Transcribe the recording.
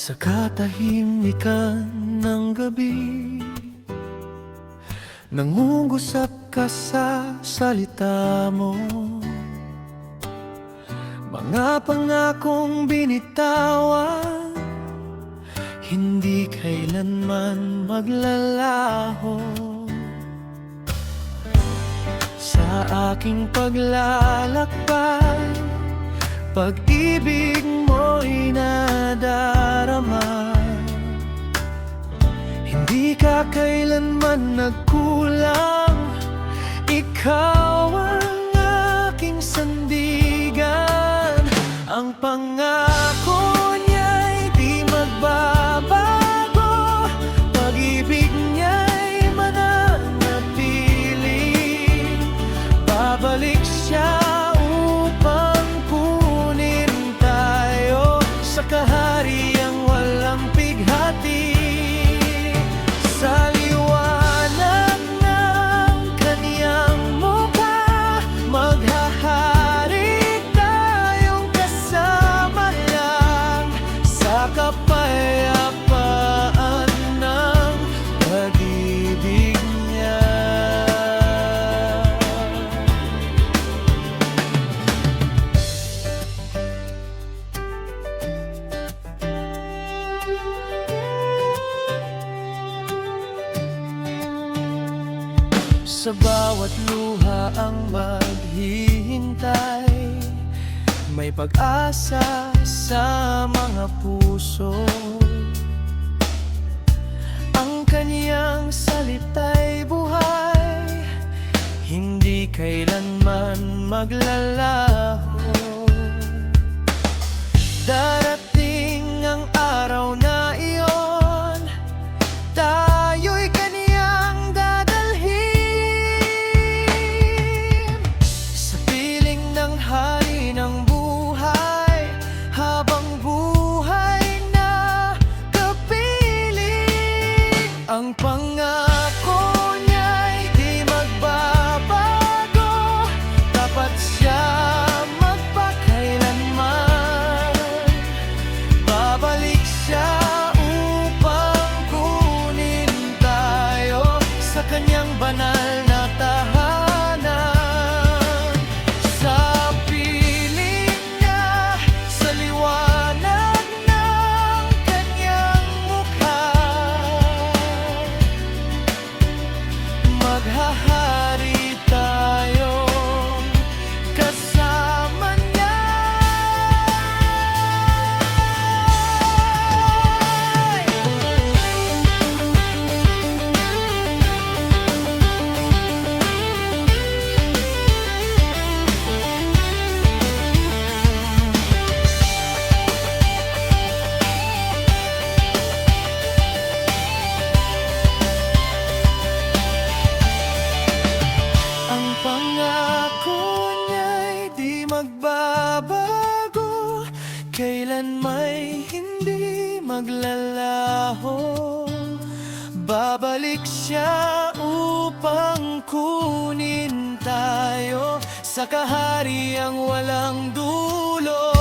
Sa katahimikan ng gabi, nangungusap ka sa salita mo, mga pangakong binitawan, hindi kailanman maglalaho. Sa aking paglalakbay, pag-ibig mo'y nadarama. Hindi ka kailanman nagkulang, ikaw ang aking sandigan. Ang pangako niya'y di magbabago, pag-ibig niya'y mananatili. Babalik siya upang kunin tayo sa kahariang walang pighati. Sa liwanag ng kaniyang mukha, maghahari tayong kasama lang sa kapayapaan ng pag-ibig niya. Sa bawat luha ang maghihintay, may pag-asa sa mga puso. Ang kaniyang salita'y buhay, hindi kailanman maglalaho. Darating ang araw na iyon, tayo'y kaniyang dadalhin sa piling ng hari ng buhay, habang buhay na kapiling. Ang pangako niya'y di magbabago, tapat siya magpakailanman. Babalik siya upang kunin tayo sa kanyang banal na tahanan. Sa piling niya, sa liwanag ng kanyang mukha, maghahari tayong kasama niya. Ang pangako niya'y di magbabago, kailan may hindi maglalaho. Babalik siya upang kunin tayo sa kahariang walang dulo.